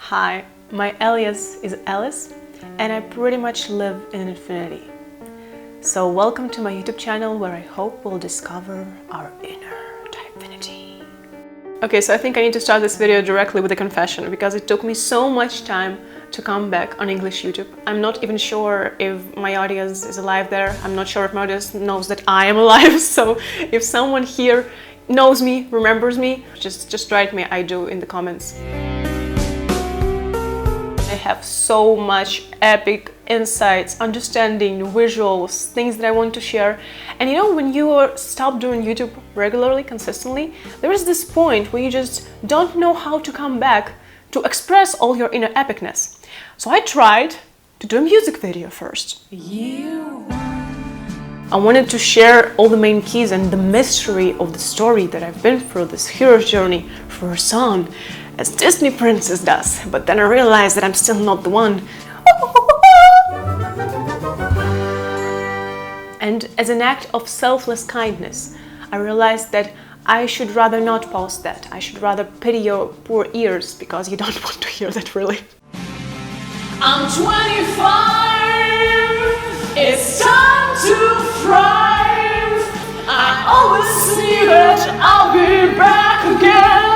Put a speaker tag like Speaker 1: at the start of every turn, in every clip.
Speaker 1: Hi, my alias is Alice and I pretty much live in infinity. So welcome to my YouTube channel where I hope we'll discover our inner divinity. Okay, so I think I need to start this video directly with a confession because it took me so much time to come back on English YouTube. I'm not even sure if my audience is alive there. I'm not sure if my audience knows that I am alive. So if someone here knows me, remembers me, just write me I do in the comments. I have so much epic insights, understanding, visuals, things that I want to share. And you know, when you stop doing YouTube regularly, consistently, there is this point where you just don't know how to come back to express all your inner epicness. So I tried to do a music video first. I wanted to share all the main keys and the mystery of the story that I've been through, this hero's journey for a song, as Disney princess does. But then I realized that I'm still not the one. And as an act of selfless kindness, I realized that I should rather not post that. I should rather pity your poor ears because you don't want to hear that really. I'm 25, it's time to thrive. I always knew that I'll be back again.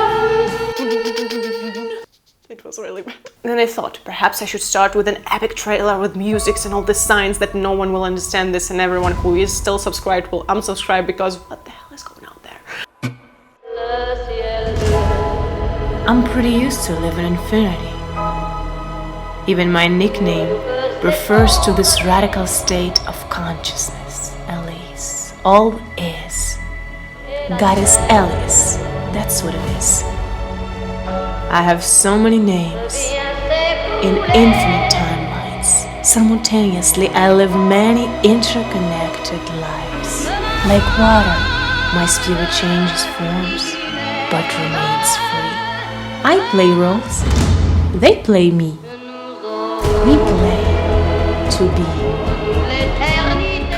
Speaker 1: It was really bad. Then I thought perhaps I should start with an epic trailer with musics and all the signs that no one will understand this and everyone who is still subscribed will unsubscribe because what the hell is going on there? I'm pretty used to living in infinity. Even my nickname refers to this radical state of consciousness, alias. All is. God is alias. That's what it is. I have so many names in infinite timelines. Simultaneously, I live many interconnected lives. Like water, my spirit changes forms, but remains free. I play roles, they play me. We play to be.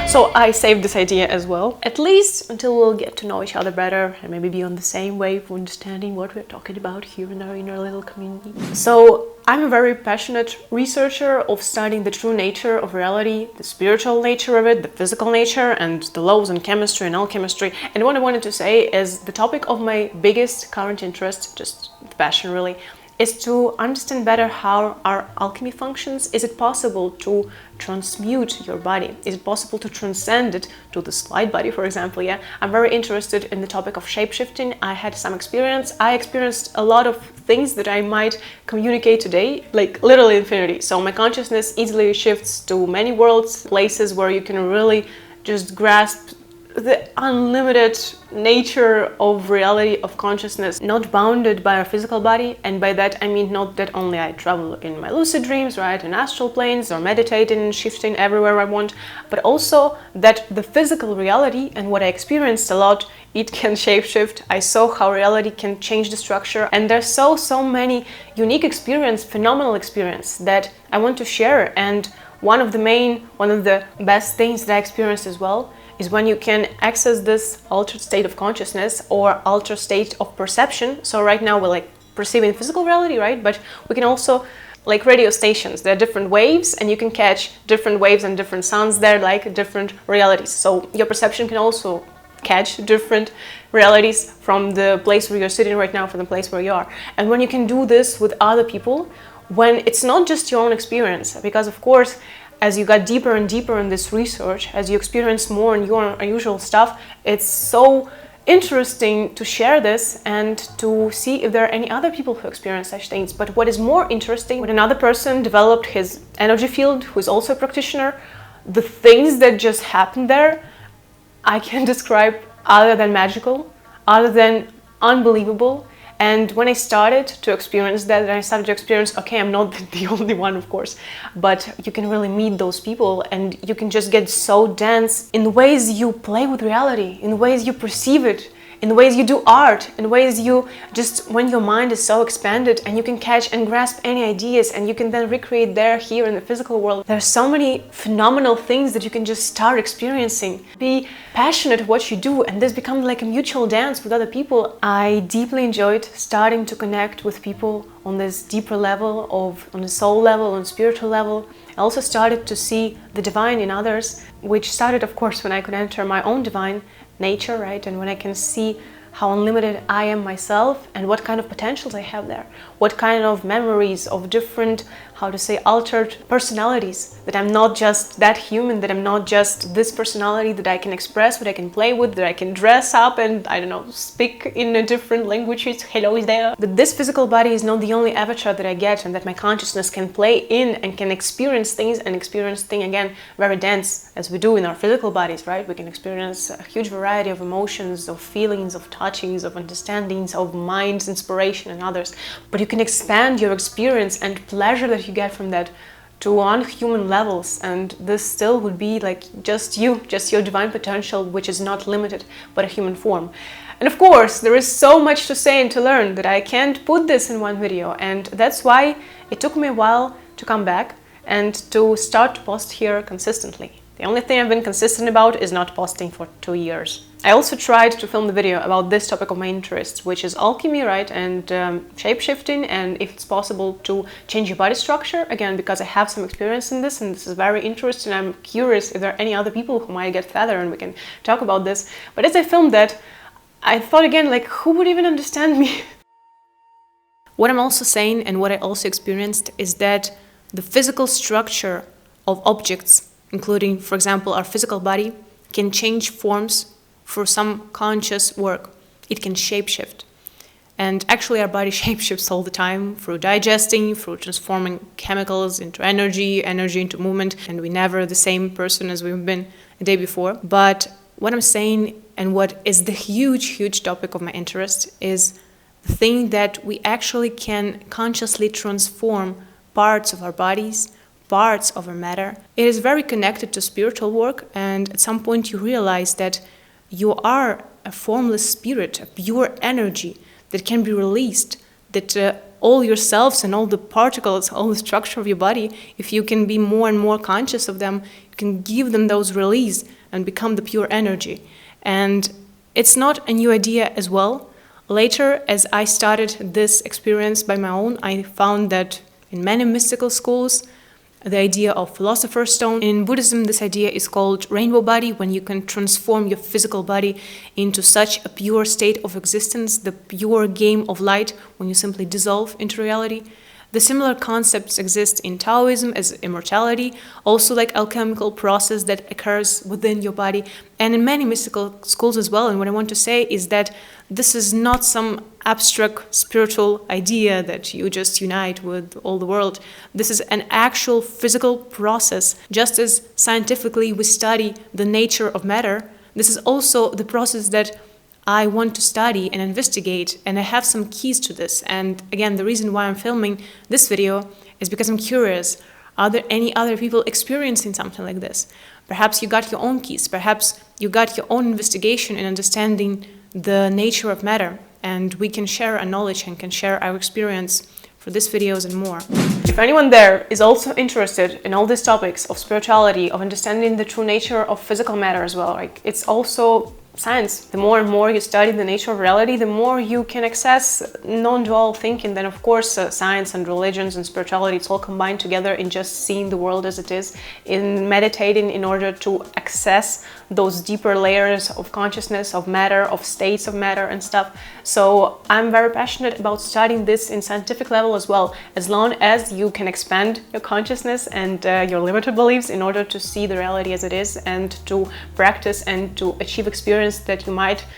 Speaker 1: So I saved this idea as well, at least until we'll get to know each other better and maybe be on the same wave of understanding what we're talking about here in our little community. So I'm a very passionate researcher of studying the true nature of reality, the spiritual nature of it, the physical nature, and the laws in chemistry and alchemy. And what I wanted to say is the topic of my biggest current interest, just passion really, is to understand better how our alchemy functions. Is it possible to transmute your body? Is it possible to transcend it to this light body, for example? Yeah, I'm very interested in the topic of shape-shifting. I had some experience. I experienced a lot of things that I might communicate today, like literally infinity. So my consciousness easily shifts to many worlds, places where you can really just grasp the unlimited nature of reality of consciousness, not bounded by our physical body. And by that I mean not that only I travel in my lucid dreams, right, in astral planes, or meditating and shifting everywhere I want, but also that the physical reality and what I experienced a lot, it can shapeshift. I saw how reality can change the structure, and there's so many unique experience, phenomenal experience that I want to share. And one of the best things that I experienced as well is when you can access this altered state of consciousness or altered state of perception. So right now we're like perceiving physical reality, right? But we can also, like radio stations, there are different waves and you can catch different waves and different sounds there, like different realities. So your perception can also catch different realities from the place where you're sitting right now, from the place where you are. And when you can do this with other people, when it's not just your own experience, because of course, as you got deeper and deeper in this research, as you experience more in your unusual stuff, it's so interesting to share this and to see if there are any other people who experience such things. But what is more interesting, when another person developed his energy field, who is also a practitioner, the things that just happened there, I can describe other than magical, other than unbelievable. And when I started to experience that, I started to experience, okay, I'm not the only one, of course, but you can really meet those people and you can just get so dense in the ways you play with reality, in the ways you perceive it, in the ways you do art, in ways you just, when your mind is so expanded and you can catch and grasp any ideas and you can then recreate there, here in the physical world. There are so many phenomenal things that you can just start experiencing. Be passionate at what you do, and this becomes like a mutual dance with other people. I deeply enjoyed starting to connect with people on this deeper level, on the soul level, on spiritual level. I also started to see the divine in others, which started, of course, when I could enter my own divine nature, right? And when I can see how unlimited I am myself and what kind of potentials I have there, what kind of memories of different, how to say, altered personalities, that I'm not just that human, that I'm not just this personality that I can express, what I can play with, that I can dress up and, I don't know, speak in a different languages, hello is there. That this physical body is not the only avatar that I get, and that my consciousness can play in and can experience things, and experience things, again, very dense, as we do in our physical bodies, right? We can experience a huge variety of emotions, of feelings, of touchings, of understandings, of minds, inspiration, and others. But you can expand your experience and pleasure that you get from that to non-human levels, and this still would be like just you, just your divine potential, which is not limited, but a human form. And of course, there is so much to say and to learn that I can't put this in one video, and that's why it took me a while to come back and to start to post here consistently. The only thing I've been consistent about is not posting for 2 years. I also tried to film the video about this topic of my interest, which is alchemy, right, and shape-shifting, and if it's possible to change your body structure, again, because I have some experience in this, and this is very interesting. I'm curious if there are any other people who might get further and we can talk about this. But as I filmed that, I thought again, like, who would even understand me? What I'm also saying, and what I also experienced, is that the physical structure of objects, including, for example, our physical body, can change forms for some conscious work. It can shapeshift. And actually our body shapeshifts all the time through digesting, through transforming chemicals into energy, energy into movement, and we're never the same person as we've been a day before. But what I'm saying, and what is the huge topic of my interest, is the thing that we actually can consciously transform parts of our bodies, parts of our matter. It is very connected to spiritual work, and at some point you realize that you are a formless spirit, a pure energy that can be released, that all your selves and all the particles, all the structure of your body, if you can be more and more conscious of them, you can give them those release and become the pure energy. And it's not a new idea as well. Later, as I started this experience by my own, I found that in many mystical schools, the idea of philosopher's stone. In Buddhism, this idea is called rainbow body, when you can transform your physical body into such a pure state of existence, the pure game of light, when you simply dissolve into reality. The similar concepts exist in Taoism as immortality, also like alchemical process that occurs within your body, and in many mystical schools as well. And what I want to say is that this is not some abstract spiritual idea that you just unite with all the world. This is an actual physical process. Just as scientifically we study the nature of matter, this is also the process that I want to study and investigate, and I have some keys to this. And again, the reason why I'm filming this video is because I'm curious. Are there any other people experiencing something like this? Perhaps you got your own keys. Perhaps you got your own investigation in understanding the nature of matter, and we can share our knowledge and can share our experience for these videos and more. If anyone there is also interested in all these topics of spirituality, of understanding the true nature of physical matter as well, like, it's also science. The more and more you study the nature of reality, the more you can access non-dual thinking. Then of course science and religions and spirituality, it's all combined together in just seeing the world as it is, in meditating in order to access those deeper layers of consciousness, of matter, of states of matter and stuff. So I'm very passionate about studying this in scientific level as well, as long as you can expand your consciousness and your limited beliefs in order to see the reality as it is, and to practice and to achieve experience that you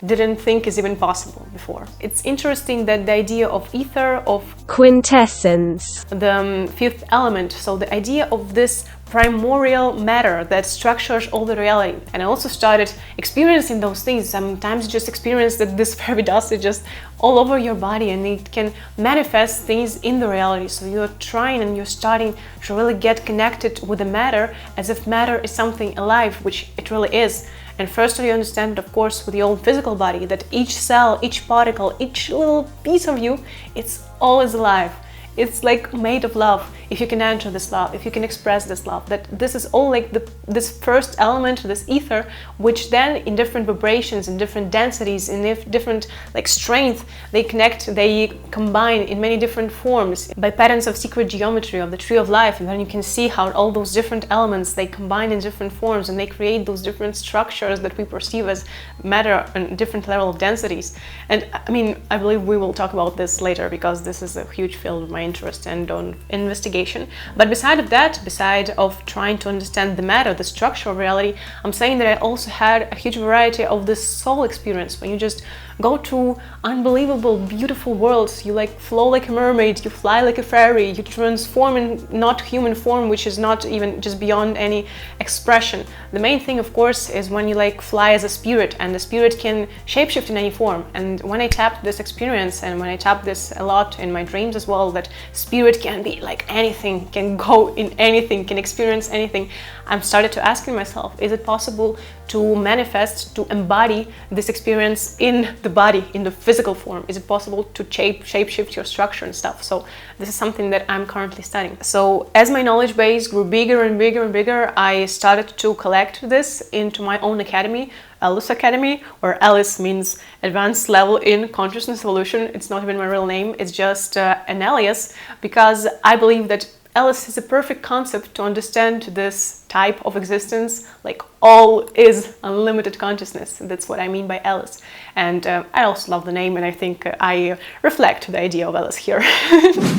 Speaker 1: didn't think is even possible before. It's interesting that the idea of ether, of
Speaker 2: quintessence,
Speaker 1: the fifth element, so the idea of this primordial matter that structures all the reality. And I also started experiencing those things. Sometimes you just experience that this fairy dust is just all over your body, and it can manifest things in the reality. So you're trying and you're starting to really get connected with the matter as if matter is something alive, which it really is. And first you understand, of course, with your own physical body, that each cell, each particle, each little piece of you, it's always alive. it's like made of love. If you can enter this love, if you can express this love, that this is all like this first element, this ether, which then in different vibrations, in different densities, in different like strength, they connect, they combine in many different forms by patterns of secret geometry of the tree of life. And then you can see how all those different elements, they combine in different forms and they create those different structures that we perceive as matter and different level of densities. And I mean, I believe we will talk about this later because this is a huge field of my interest and on investigation. But beside of that, beside of trying to understand the matter, the structure of reality, I'm saying that I also had a huge variety of this soul experience when you just go to unbelievable, beautiful worlds. You like flow like a mermaid, you fly like a fairy, you transform in not human form, which is not even just beyond any expression. The main thing, of course, is when you like fly as a spirit, and the spirit can shapeshift in any form. And when I tapped this experience, and when I tapped this a lot in my dreams as well, that spirit can be like anything, can go in anything, can experience anything, I'm started to asking myself, is it possible to manifest, to embody this experience in the body, in the physical form? Is it possible to shape-shift your structure and stuff? So this is something that I'm currently studying. So as my knowledge base grew bigger and bigger and bigger, I started to collect this into my own academy, Alias Academy, or Alias means advanced level in consciousness evolution. It's not even my real name, it's just an alias, because I believe that Alias is a perfect concept to understand this type of existence, like all is unlimited consciousness. That's what I mean by Alias. And I also love the name, and I think I reflect the idea of Alias here.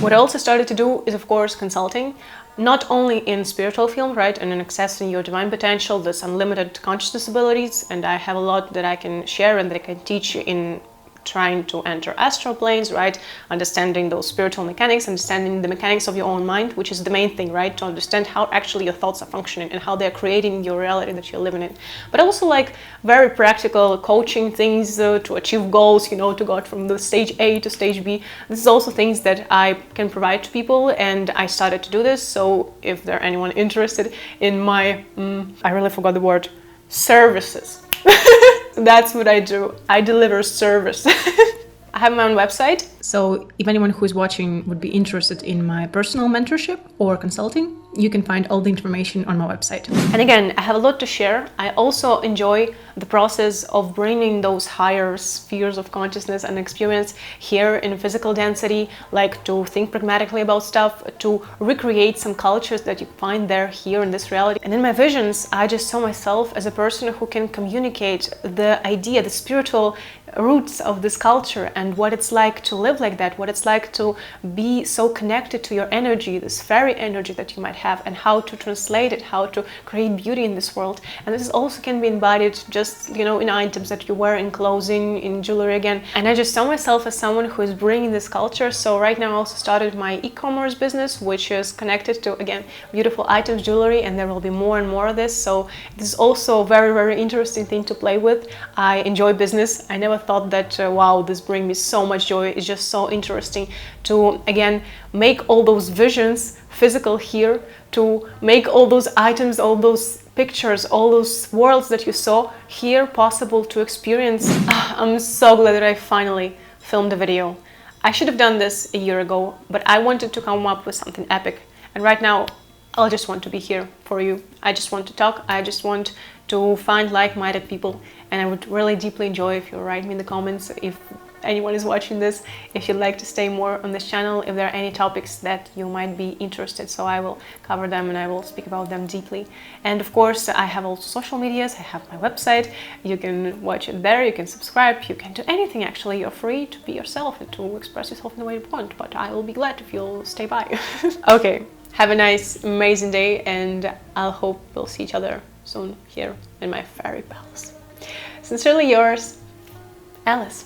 Speaker 1: What I also started to do is, of course, consulting, not only in spiritual field, right, and in accessing your divine potential, this unlimited consciousness abilities, and I have a lot that I can share and that I can teach in trying to enter astral planes, right? Understanding those spiritual mechanics, understanding the mechanics of your own mind, which is the main thing, right? To understand how actually your thoughts are functioning and how they're creating your reality that you're living in. But also like very practical coaching things to achieve goals, you know, to go from the stage A to stage B. This is also things that I can provide to people, and I started to do this. So if there's anyone interested in my, I really forgot the word, services. That's what I do. I deliver service. I have my own website. So if anyone who is watching would be interested in my personal mentorship or consulting, you can find all the information on my website. And again, I have a lot to share. I also enjoy the process of bringing those higher spheres of consciousness and experience here in physical density, like to think pragmatically about stuff, to recreate some cultures that you find there here in this reality. And in my visions, I just saw myself as a person who can communicate the idea, the spiritual roots of this culture and what it's like to live like that, what it's like to be so connected to your energy, this fairy energy that you might have, and how to translate it, how to create beauty in this world. And this also can be embodied just, you know, in items that you wear, in clothing, in jewelry again. And I just saw myself as someone who is bringing this culture. So right now I also started my e-commerce business, which is connected to, again, beautiful items, jewelry, and there will be more and more of this. So this is also a very, very interesting thing to play with. I enjoy business. I never thought that, wow, this brings me so much joy. It's just so interesting to, again, make all those visions physical here, to make all those items, all those pictures, all those worlds that you saw here possible to experience. I'm so glad that I finally filmed the video. I should have done this a year ago, but I wanted to come up with something epic. And right now, I just want to be here for you. I just want to talk. I just want to find like-minded people. And I would really deeply enjoy if you write me in the comments, if anyone is watching this, if you'd like to stay more on this channel, if there are any topics that you might be interested, so I will cover them and I will speak about them deeply. And of course, I have also social medias. I have my website. You can watch it there, you can subscribe, you can do anything actually. You're free to be yourself and to express yourself in the way you want, but I will be glad if you'll stay by. Okay, have a nice, amazing day, and I'll hope we'll see each other soon here in my fairy palace. Sincerely yours, Alice.